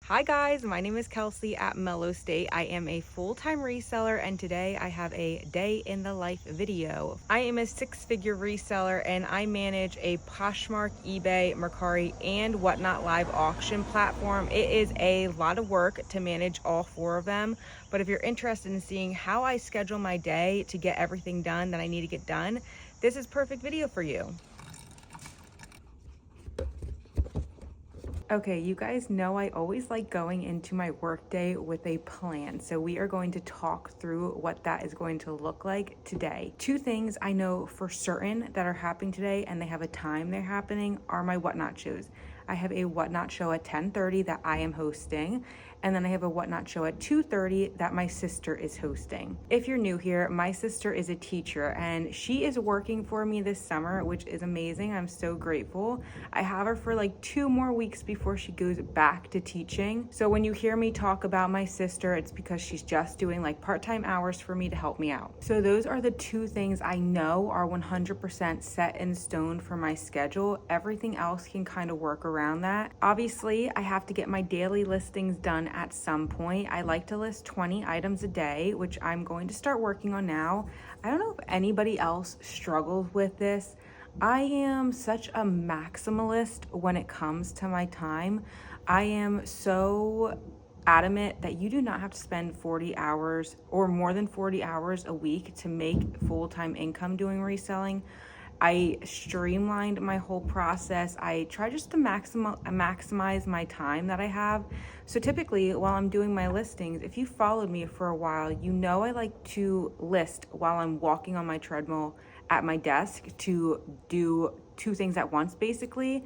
Hi guys, my name is Kelsey at Mellowstate. I am a full-time reseller and today I have a day in the life video. I am a six-figure reseller and I manage a Poshmark, eBay, Mercari, and Whatnot live auction platform. It is a lot of work to manage all four of them, but if you're interested in seeing how I schedule my day to get everything done that I need to get done, this is perfect video for you. Okay, you guys know I always like going into my workday with a plan. So we are going to talk through what that is going to look like today. Two things I know for certain that are happening today and they have a time they're happening are my Whatnot shows. I have a Whatnot show at 10:30 that I am hosting. And then I have a Whatnot show at 2:30 that my sister is hosting. If you're new here, my sister is a teacher and she is working for me this summer, which is amazing. I'm so grateful. I have her for like 2 more weeks before she goes back to teaching. So when you hear me talk about my sister, it's because she's just doing like part-time hours for me to help me out. So those are the two things I know are 100% set in stone for my schedule. Everything else can kind of work around that. Obviously, I have to get my daily listings done at some point. I like to list 20 items a day, which I'm going to start working on now. I don't know if anybody else struggles with this. I am such a maximalist when it comes to my time. I am so adamant that you do not have to spend 40 hours or more than 40 hours a week to make full-time income doing reselling. I streamlined my whole process. I try just to maximize my time that I have. So typically while I'm doing my listings, if you followed me for a while, you know I like to list while I'm walking on my treadmill at my desk to do two things at once basically.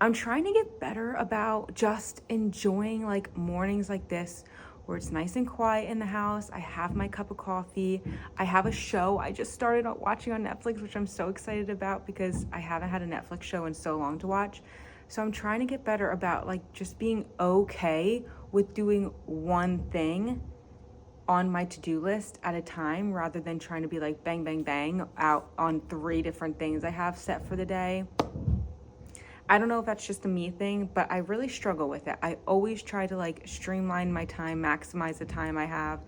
I'm trying to get better about just enjoying like mornings like this where it's nice and quiet in the house. I have my cup of coffee. I have a show I just started watching on Netflix, which I'm so excited about because I haven't had a Netflix show in so long to watch. So I'm trying to get better about like just being okay with doing one thing on my to-do list at a time rather than trying to be like bang, bang, bang out on 3 different things I have set for the day. I don't know if that's just a me thing, but I really struggle with it. I always try to like streamline my time, maximize the time I have,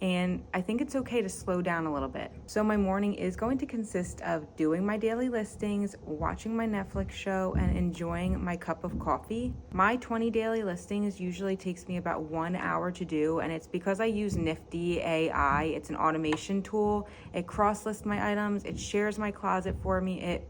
and I think it's okay to slow down a little bit. So my morning is going to consist of doing my daily listings, watching my Netflix show, and enjoying my cup of coffee. My 20 daily listings usually takes me about 1 hour to do, and it's because I use Nifty AI. It's an automation tool. It cross-lists my items. It shares my closet for me. It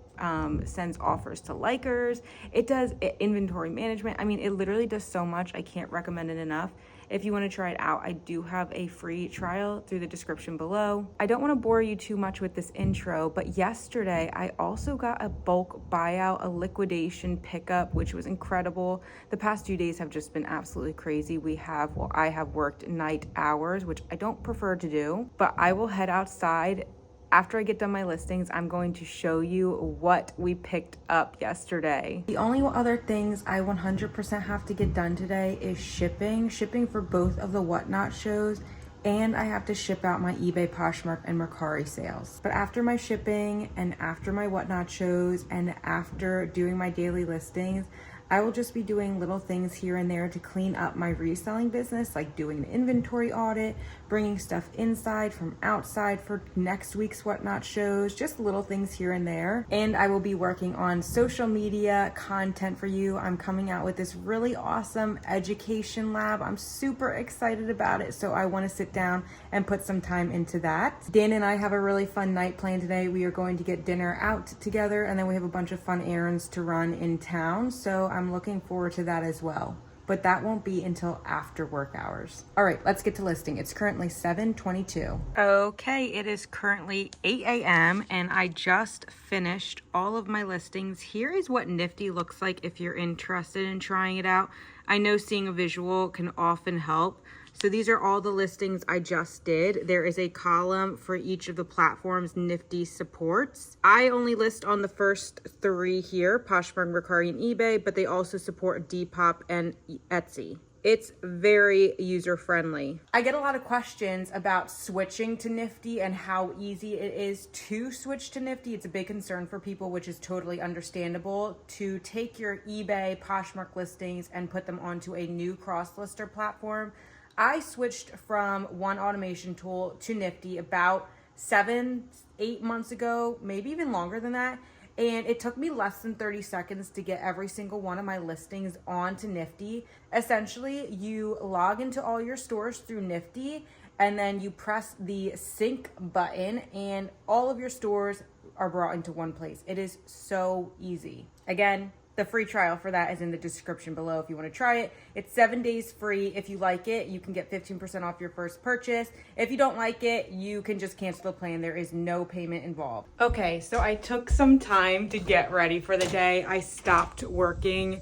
sends offers to likers. It does inventory management. I mean, it literally does so much. I can't recommend it enough. If you want to try it out, I do have a free trial through the description below. I don't want to bore you too much with this intro, but yesterday I also got a bulk buyout, a liquidation pickup, which was incredible. The past 2 days have just been absolutely crazy. I have worked night hours, which I don't prefer to do, but I will head outside. After I get done my listings, I'm going to show you what we picked up yesterday. The only other things I 100% have to get done today is shipping for both of the Whatnot shows, and I have to ship out my eBay, Poshmark, and Mercari sales. But after my shipping and after my Whatnot shows and after doing my daily listings, I will just be doing little things here and there to clean up my reselling business, like doing the inventory audit, bringing stuff inside from outside for next week's Whatnot shows, just little things here and there. And I will be working on social media content for you. I'm coming out with this really awesome education lab. I'm super excited about it, so I want to sit down and put some time into that. Dan and I have a really fun night planned today. We are going to get dinner out together, and then we have a bunch of fun errands to run in town, so I'm looking forward to that as well. But that won't be until after work hours. All right, let's get to listing. It's currently 7:22. Okay, it is currently 8 a.m. and I just finished all of my listings. Here is what Nifty looks like if you're interested in trying it out. I know seeing a visual can often help. So these are all the listings I just did. There is a column for each of the platforms Nifty supports. I only list on the first 3 here, Poshmark, Mercari, and eBay, but they also support Depop and Etsy. It's very user-friendly. I get a lot of questions about switching to Nifty and how easy it is to switch to Nifty. It's a big concern for people, which is totally understandable, to take your eBay, Poshmark listings and put them onto a new cross-lister platform. I switched from one automation tool to Nifty about 7-8 months ago, maybe even longer than that. And it took me less than 30 seconds to get every single one of my listings onto Nifty. Essentially, you log into all your stores through Nifty, and then you press the sync button, and all of your stores are brought into one place. It is so easy. Again, the free trial for that is in the description below if you want to try it. It's 7 days free. If you like it, you can get 15% off your first purchase. If you don't like it, you can just cancel the plan. There is no payment involved. Okay, so I took some time to get ready for the day. I stopped working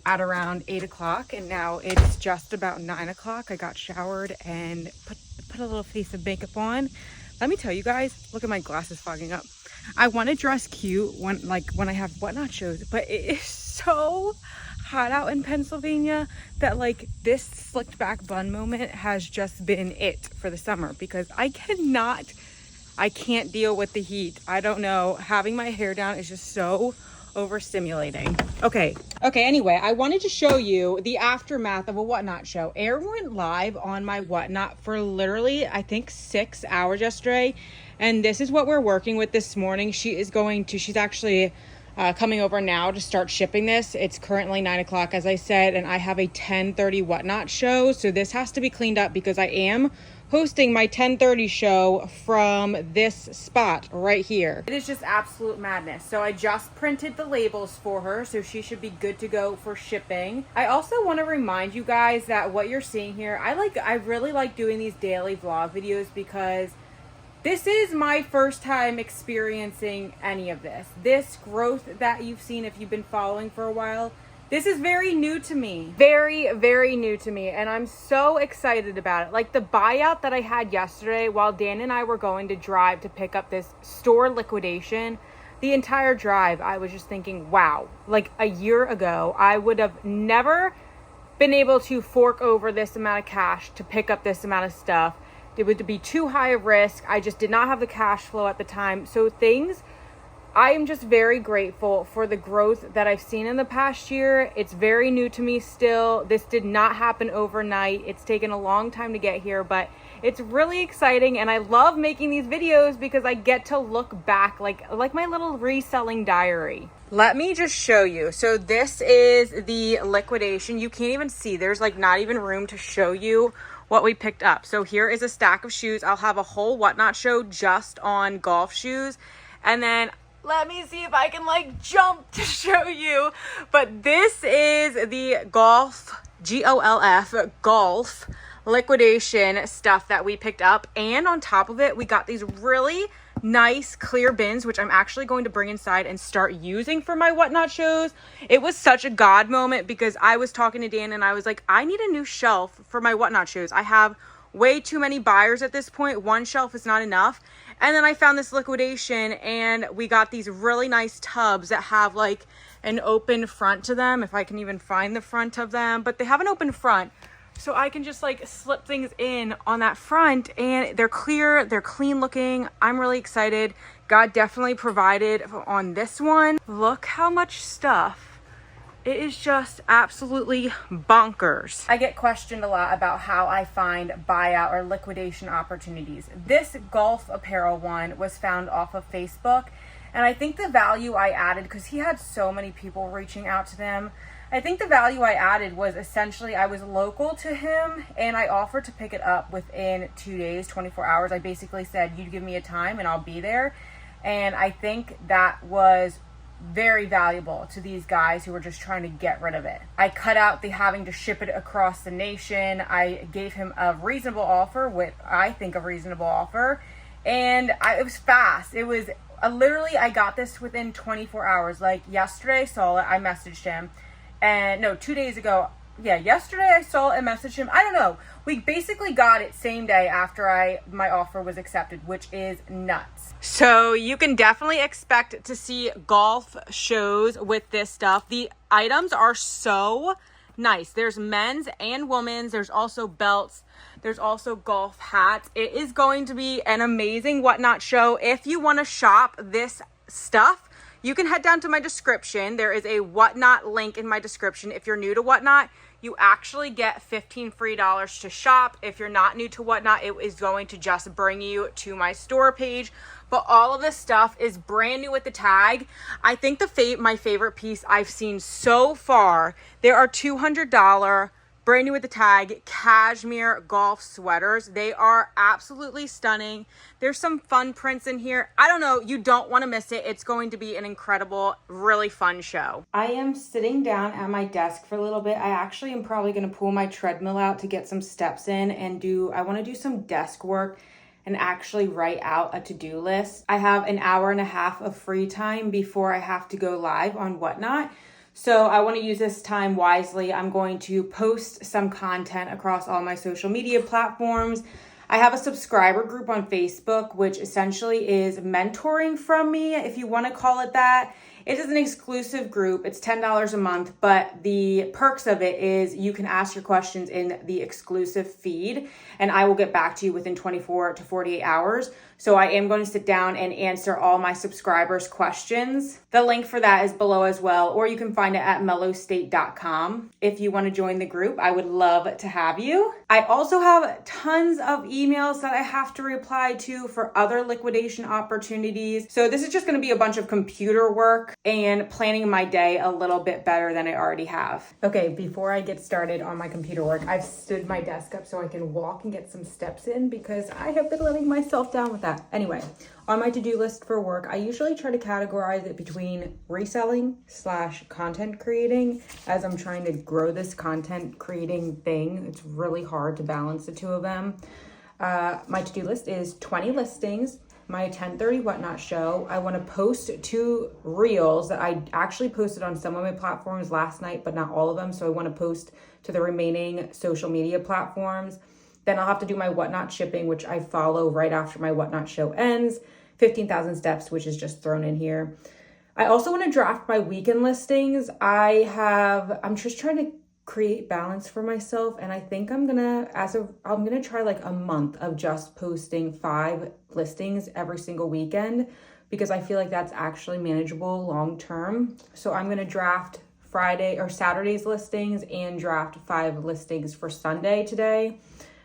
at around 8 o'clock, and now it's just about 9 o'clock. I got showered and put a little face of makeup on. Let me tell you guys, look at my glasses fogging up. I want to dress cute when I have whatnot shows, but it is so hot out in Pennsylvania that like this slicked back bun moment has just been it for the summer, because I can't deal with the heat. I don't know. Having my hair down is just so overstimulating. Okay, anyway, I wanted to show you the aftermath of a whatnot show. Air went live on my whatnot for literally, I think, 6 hours yesterday. And this is what we're working with this morning. She's actually coming over now to start shipping this. It's currently 9 o'clock, as I said, and I have a 10:30 whatnot show. So this has to be cleaned up because I am hosting my 10:30 show from this spot right here. It is just absolute madness. So I just printed the labels for her, so she should be good to go for shipping. I also want to remind you guys that what you're seeing here, I really like doing these daily vlog videos because this is my first time experiencing any of this. This growth that you've seen, if you've been following for a while, this is very new to me. Very, very new to me. And I'm so excited about it. Like the buyout that I had yesterday while Dan and I were going to drive to pick up this store liquidation, the entire drive, I was just thinking, wow, like a year ago, I would have never been able to fork over this amount of cash to pick up this amount of stuff. It would be too high a risk. I just did not have the cash flow at the time. So I am just very grateful for the growth that I've seen in the past year. It's very new to me still. This did not happen overnight. It's taken a long time to get here, but it's really exciting. And I love making these videos because I get to look back like my little reselling diary. Let me just show you. So this is the liquidation. You can't even see. There's like not even room to show you what we picked up. So here is a stack of shoes. I'll have a whole whatnot show just on golf shoes. And then let me see if I can like jump to show you. But this is the golf, G-O-L-F, golf liquidation stuff that we picked up. And on top of it, we got these really nice clear bins, which I'm actually going to bring inside and start using for my whatnot shows. It was such a God moment because I was talking to Dan and I was like, I need a new shelf for my whatnot shows. I have way too many buyers at this point. One shelf is not enough. And then I found this liquidation and we got these really nice tubs that have like an open front to them, if I can even find the front of them, but they have an open front. So I can just like slip things in on that front and they're clear, they're clean looking. I'm really excited. God definitely provided on this one. Look how much stuff. It is just absolutely bonkers. I get questioned a lot about how I find buyout or liquidation opportunities. This golf apparel one was found off of Facebook. And I think the value I added, because he had so many people reaching out to them, I think the value I added was essentially I was local to him and I offered to pick it up within 2 days, 24 hours. I basically said, you give me a time and I'll be there. And I think that was very valuable to these guys who were just trying to get rid of it. I cut out the having to ship it across the nation. I gave him a reasonable offer, what I think a reasonable offer. And it was fast. It was literally, I got this within 24 hours. Like yesterday I saw it, I messaged him. And no, 2 days ago, yesterday I saw it and messaged him. I don't know. We basically got it same day after my offer was accepted, which is nuts. So you can definitely expect to see golf shows with this stuff. The items are so Nice. There's men's and women's. There's also belts. There's also golf hats. It is going to be an amazing Whatnot show. If you want to shop this stuff, you can head down to my description. There is a Whatnot link in my description. If you're new to Whatnot, you actually get $15 free to shop. If you're not new to Whatnot, it is going to just bring you to my store page. But all of this stuff is brand new with the tag. I think my favorite piece I've seen so far, there are $200 brand new with the tag cashmere golf sweaters. They are absolutely stunning. There's some fun prints in here. I don't know, you don't want to miss it. It's going to be an incredible, really fun show. I am sitting down at my desk for a little bit. I actually am probably going to pull my treadmill out to get some steps in and I want to do some desk work and actually write out a to-do list. I have an hour and a half of free time before I have to go live on Whatnot. So I want to use this time wisely. I'm going to post some content across all my social media platforms. I have a subscriber group on Facebook, which essentially is mentoring from me, if you want to call it that. It is an exclusive group. It's $10 a month, but the perks of it is you can ask your questions in the exclusive feed, and I will get back to you within 24 to 48 hours. So I am going to sit down and answer all my subscribers' questions. The link for that is below as well, or you can find it at mellowstate.com. If you want to join the group, I would love to have you. I also have tons of emails that I have to reply to for other liquidation opportunities. So this is just going to be a bunch of computer work and planning my day a little bit better than I already have. Okay, before I get started on my computer work, I've stood my desk up so I can walk and get some steps in because I have been letting myself down with that. Anyway, on my to-do list for work, I usually try to categorize it between reselling / content creating, as I'm trying to grow this content creating thing. It's really hard to balance the two of them. My to-do list is 20 listings, my 10:30 Whatnot show. I want to post 2 reels that I actually posted on some of my platforms last night, but not all of them. So I want to post to the remaining social media platforms. Then I'll have to do my Whatnot shipping, which I follow right after my Whatnot show ends. 15,000 steps, which is just thrown in here. I also want to draft my weekend listings. I'm just trying to create balance for myself, and I think I'm gonna try like a month of just posting 5 listings every single weekend, because I feel like that's actually manageable long term. So I'm gonna draft Friday or Saturday's listings and draft 5 listings for Sunday today.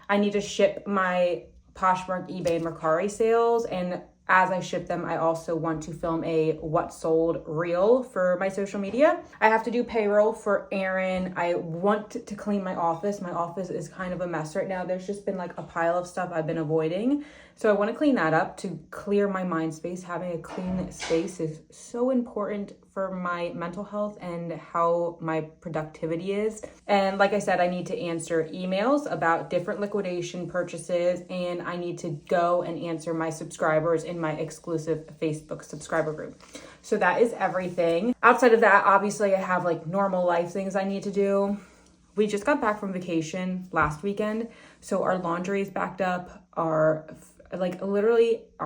I need to ship my Poshmark, eBay, and Mercari sales, and as I ship them, I also want to film a what sold reel for my social media. I have to do payroll for Aaron. I want to clean my office. My office is kind of a mess right now. There's just been like a pile of stuff I've been avoiding. So I want to clean that up to clear my mind space. Having a clean space is so important for my mental health and how my productivity is. And like I said, I need to answer emails about different liquidation purchases, and I need to go and answer my subscribers in my exclusive Facebook subscriber group. So that is everything. Outside of that, obviously I have like normal life things I need to do. We just got back from vacation last weekend, so our laundry is backed up. Our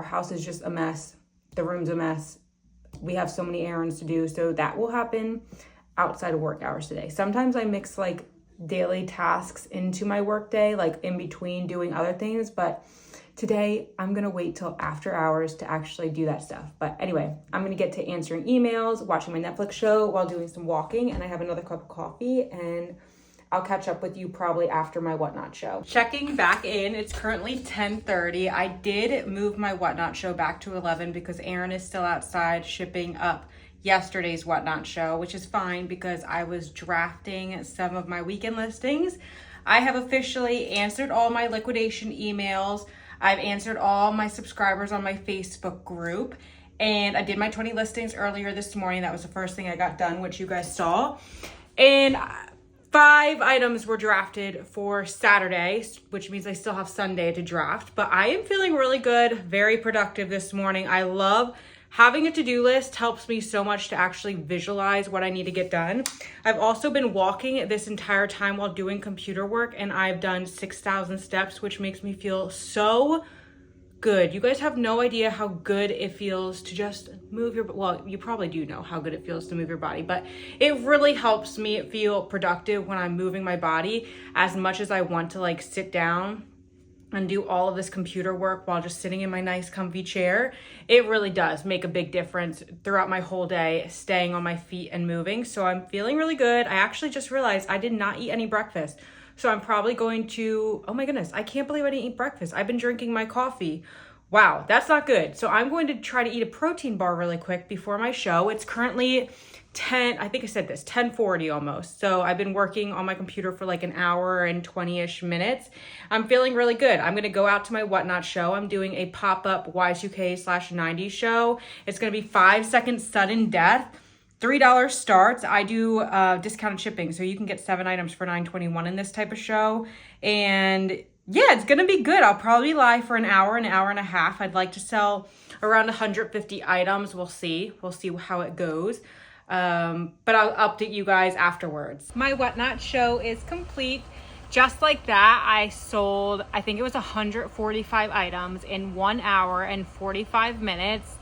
house is just a mess. The room's a mess. We have so many errands to do, so that will happen outside of work hours today. Sometimes I mix like daily tasks into my workday, like in between doing other things, but today I'm gonna wait till after hours to actually do that stuff. But anyway, I'm gonna get to answering emails, watching my Netflix show while doing some walking, and I have another cup of coffee, and I'll catch up with you probably after my Whatnot show. Checking back in, it's currently 10:30. I did move my Whatnot show back to 11 because Aaron is still outside shipping up yesterday's Whatnot show, which is fine because I was drafting some of my weekend listings. I have officially answered all my liquidation emails. I've answered all my subscribers on my Facebook group, and I did my 20 listings earlier this morning. That was the first thing I got done, which you guys saw. And 5 items were drafted for Saturday, which means I still have Sunday to draft, but I am feeling really good, very productive this morning. I love having a to-do list, helps me so much to actually visualize what I need to get done. I've also been walking this entire time while doing computer work, and I've done 6,000 steps, which makes me feel so good. You guys have no idea how good it feels to just move your, well, you probably do know how good it feels to move your body, but it really helps me feel productive when I'm moving my body. As much as I want to like sit down and do all of this computer work while just sitting in my nice comfy chair, it really does make a big difference throughout my whole day, staying on my feet and moving. So I'm feeling really good. I actually just realized I did not eat any breakfast. So I'm probably going to, oh my goodness, I can't believe I didn't eat breakfast. I've been drinking my coffee. Wow, that's not good. So I'm going to try to eat a protein bar really quick before my show. It's currently 10:40 almost. So I've been working on my computer for like an hour and 20-ish minutes. I'm feeling really good. I'm going to go out to my Whatnot show. I'm doing a pop-up Y2K/90s show. It's going to be 5-second sudden death. $3 starts. I do discounted shipping, so you can get 7 items for $9.21 in this type of show. And yeah, it's gonna be good. I'll probably be live for an hour and a half. I'd like to sell around 150 items. We'll see how it goes. But I'll update you guys afterwards. My Whatnot show is complete. Just like that, I sold, I think it was 145 items in 1 hour and 45 minutes.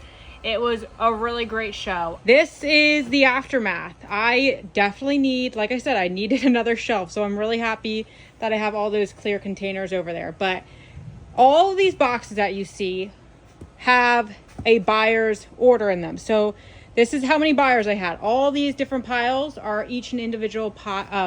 It was a really great show. This is the aftermath. I definitely need, like I said, I needed another shelf. So I'm really happy that I have all those clear containers over there. But all of these boxes that you see have a buyer's order in them. So this is how many buyers I had. All these different piles are each an individual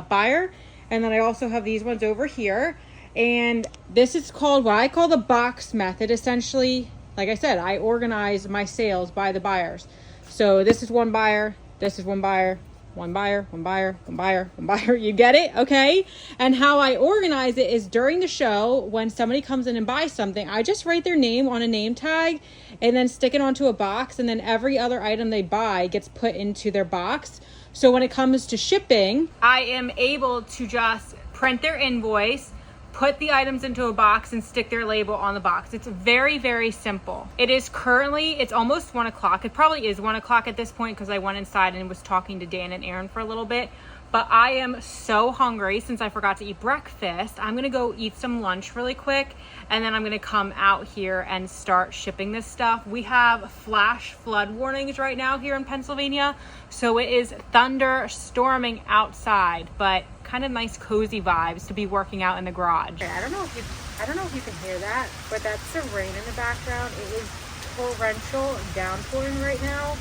buyer. And then I also have these ones over here. And this is called what I call the box method. Essentially, like I said, I organize my sales by the buyers. So this is one buyer, this is one buyer, one buyer, one buyer, one buyer, one buyer. You get it? Okay. And how I organize it is during the show, when somebody comes in and buys something, I just write their name on a name tag and then stick it onto a box. And then every other item they buy gets put into their box. So when it comes to shipping, I am able to just print their invoice, put the items into a box and stick their label on the box. It's very, very simple. It is currently, it's almost 1 o'clock. It probably is 1 o'clock at this point because I went inside and was talking to Dan and Aaron for a little bit. But I am so hungry since I forgot to eat breakfast. I'm gonna go eat some lunch really quick and then I'm gonna come out here and start shipping this stuff. We have flash flood warnings right now here in Pennsylvania. So it is thunderstorming outside, but kind of nice cozy vibes to be working out in the garage. I don't know if you can hear that, but that's the rain in the background. It is torrential downpouring right now.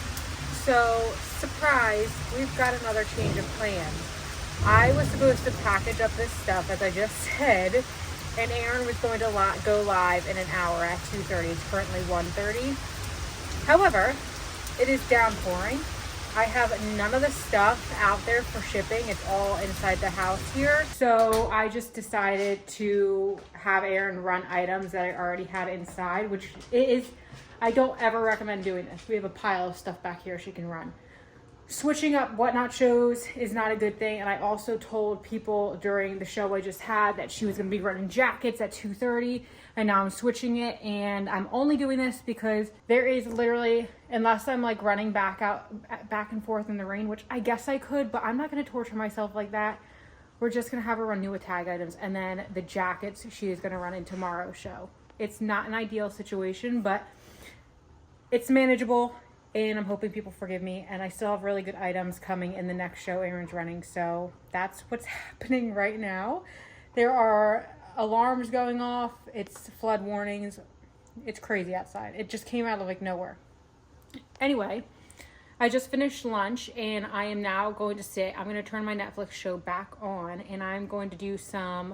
So surprise, we've got another change of plans. I was supposed to package up this stuff, as I just said, and Aaron was going to go live in an hour at 2:30. It's currently 1:30. However, it is downpouring. I have none of the stuff out there for shipping. It's all inside the house here. So I just decided to have Aaron run items that I already had inside, which is, I don't ever recommend doing this. We have a pile of stuff back here she can run. Switching up Whatnot shows is not a good thing. And I also told people during the show I just had that she was going to be running jackets at 2:30. And now I'm switching it. And I'm only doing this because there is literally, unless I'm like running back and forth in the rain, which I guess I could, but I'm not going to torture myself like that. We're just going to have her run new tag items. And then the jackets she is going to run in tomorrow's show. It's not an ideal situation, but it's manageable. And I'm hoping people forgive me. And I still have really good items coming in the next show Aaron's running. So that's what's happening right now. There are alarms going off. It's flood warnings. It's crazy outside. It just came out of like nowhere. Anyway, I just finished lunch and I am now going to sit. I'm going to turn my Netflix show back on and I'm going to do some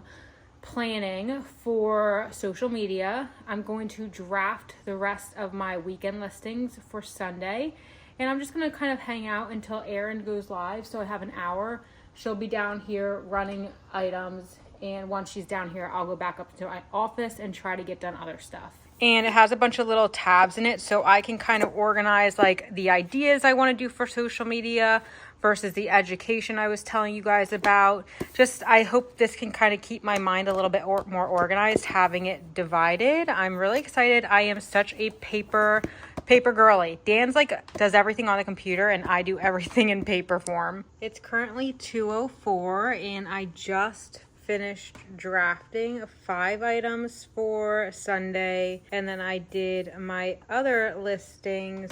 planning for social media. I'm going to draft the rest of my weekend listings for Sunday. And I'm just going to kind of hang out until Erin goes live. So I have an hour. She'll be down here running items. And once she's down here, I'll go back up to my office and try to get done other stuff. And it has a bunch of little tabs in it so I can kind of organize like the ideas I want to do for social media versus the education I was telling you guys about. Just, I hope this can kind of keep my mind a little bit more organized, having it divided. I'm really excited. I am such a paper girly. Dan's like does everything on the computer and I do everything in paper form. It's currently 2:04 and I just finished drafting 5 items for Sunday, and then I did my other listings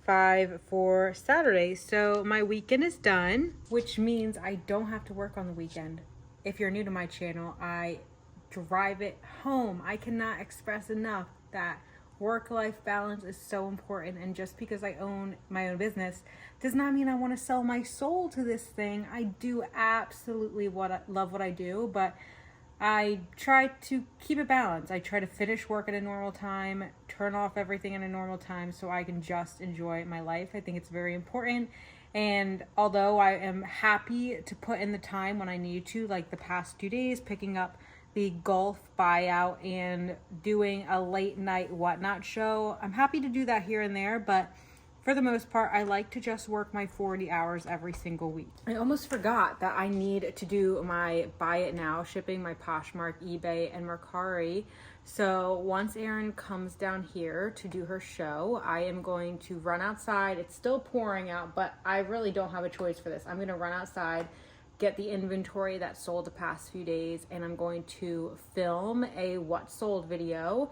5 for Saturday. So my weekend is done, which means I don't have to work on the weekend. If you're new to my channel, I drive it home. I cannot express enough that work-life balance is so important, and just because I own my own business does not mean I want to sell my soul to this thing. I do absolutely love what I do, but I try to keep it balanced. I try to finish work at a normal time, turn off everything at a normal time so I can just enjoy my life. I think it's very important. And although I am happy to put in the time when I need to, like the past 2 days, picking up the golf buyout and doing a late night whatnot show, I'm happy to do that here and there, but for the most part, I like to just work my 40 hours every single week. I almost forgot that I need to do my buy it now shipping, my Poshmark, eBay, and Mercari. So once Erin comes down here to do her show, I am going to run outside. It's still pouring out, but I really don't have a choice for this. I'm gonna run outside, get the inventory that sold the past few days, and I'm going to film a what sold video,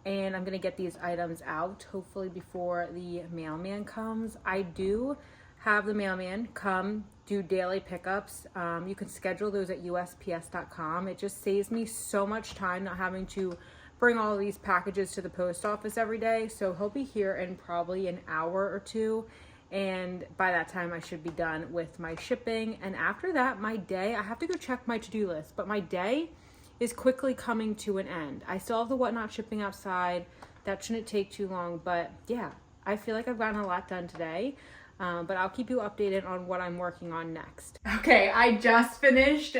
and I'm gonna get these items out hopefully before the mailman comes. I do have the mailman come do daily pickups. You can schedule those at USPS.com. It just saves me so much time not having to bring all of these packages to the post office every day. So he'll be here in probably an hour or two, and by that time I should be done with my shipping. And after that, my day, I have to go check my to-do list, but my day is quickly coming to an end. I still have the whatnot shipping outside. That shouldn't take too long, but yeah, I feel like I've gotten a lot done today. But I'll keep you updated on what I'm working on next. Okay, I just finished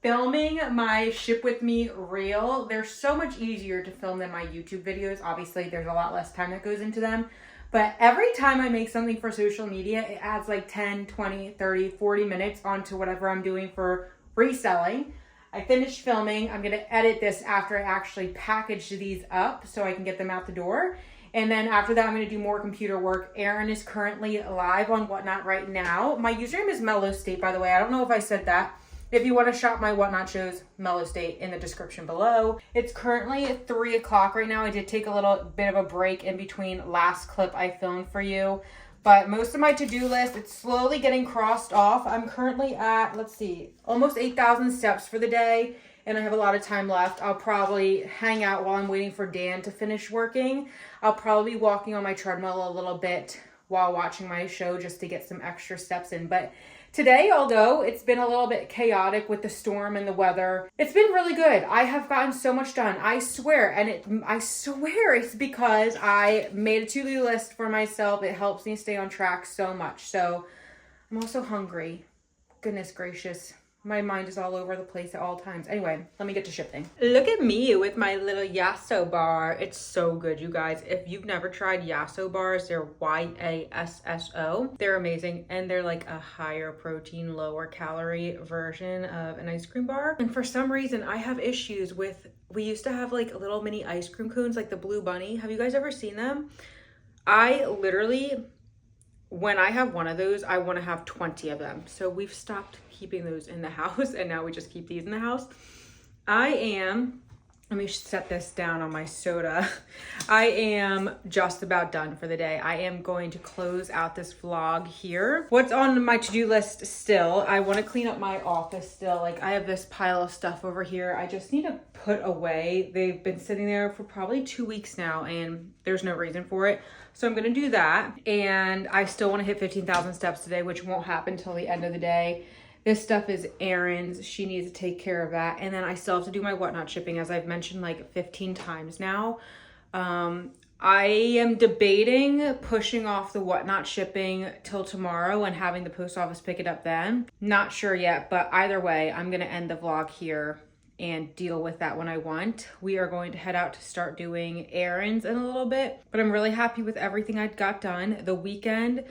filming my Ship With Me reel. They're so much easier to film than my YouTube videos. Obviously, there's a lot less time that goes into them. But every time I make something for social media, it adds like 10, 20, 30, 40 minutes onto whatever I'm doing for reselling. I finished filming. I'm gonna edit this after I actually package these up so I can get them out the door. And then after that, I'm gonna do more computer work. Erin is currently live on Whatnot right now. My username is Mellowstate, by the way. I don't know if I said that. If you want to shop my Whatnot shows, Mellowstate in the description below. It's currently 3 o'clock right now. I did take a little bit of a break in between last clip I filmed for you. But most of my to-do list, it's slowly getting crossed off. I'm currently at, let's see, almost 8,000 steps for the day, and I have a lot of time left. I'll probably hang out while I'm waiting for Dan to finish working. I'll probably be walking on my treadmill a little bit while watching my show just to get some extra steps in. But today, although it's been a little bit chaotic with the storm and the weather, it's been really good. I have gotten so much done. I swear, and I swear it's because I made a to-do list for myself. It helps me stay on track so much. So I'm also hungry. Goodness gracious. My mind is all over the place at all times. Anyway, let me get to shipping. Look at me with my little Yasso bar. It's so good, you guys. If you've never tried Yasso bars, they're Y-A-S-S-O. They're amazing, and they're like a higher protein, lower calorie version of an ice cream bar. And for some reason, I have issues with, we used to have like little mini ice cream cones, like the Blue Bunny. Have you guys ever seen them? I literally, when I have one of those, I want to have 20 of them. So we've stopped keeping those in the house, and now we just keep these in the house. Let me set this down on my soda. I am just about done for the day. I am going to close out this vlog here. What's on my to-do list still? I want to clean up my office still. Like, I have this pile of stuff over here I just need to put away. They've been sitting there for probably 2 weeks now, and there's no reason for it. So I'm gonna do that. And I still want to hit 15,000 steps today, which won't happen until the end of the day. This stuff is Erin's. She needs to take care of that. And then I still have to do my Whatnot shipping, as I've mentioned like 15 times now. I am debating pushing off the Whatnot shipping till tomorrow and having the post office pick it up then. Not sure yet, but either way, I'm gonna end the vlog here and deal with that when I want. We are going to head out to start doing errands in a little bit, but I'm really happy with everything I got done. The weekend,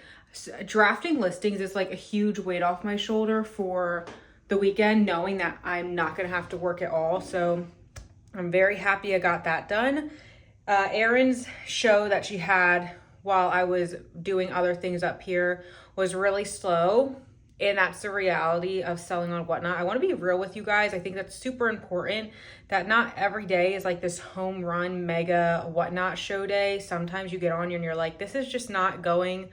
drafting listings is like a huge weight off my shoulder for the weekend, knowing that I'm not gonna have to work at all. So I'm very happy I got that done. Erin's show that she had while I was doing other things up here was really slow. And that's the reality of selling on Whatnot. I want to be real with you guys. I think that's super important that not every day is like this home run mega Whatnot show day. Sometimes you get on and you're like, this is just not going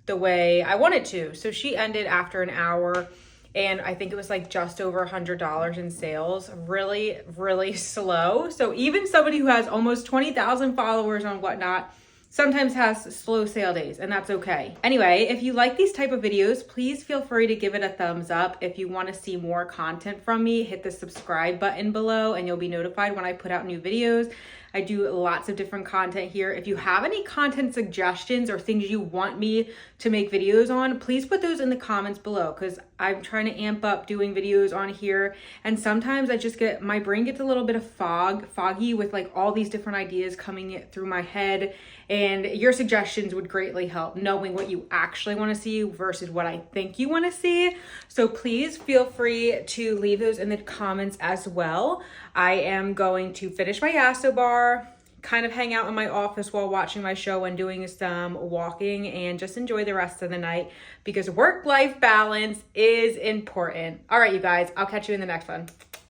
the way I want it to. So she ended after an hour, and I think it was like just over $100 in sales. Really, really slow. So even somebody who has almost 20,000 followers on Whatnot sometimes has slow sale days, and that's okay. Anyway, if you like these type of videos, please feel free to give it a thumbs up. If you want to see more content from me, hit the subscribe button below and you'll be notified when I put out new videos. I do lots of different content here. If you have any content suggestions or things you want me to make videos on, please put those in the comments below, because I'm trying to amp up doing videos on here. And sometimes I just my brain gets a little bit of foggy with like all these different ideas coming through my head. And your suggestions would greatly help knowing what you actually want to see versus what I think you want to see. So please feel free to leave those in the comments as well. I am going to finish my Yasso bar, kind of hang out in my office while watching my show and doing some walking, and just enjoy the rest of the night, because work-life balance is important. All right, you guys, I'll catch you in the next one.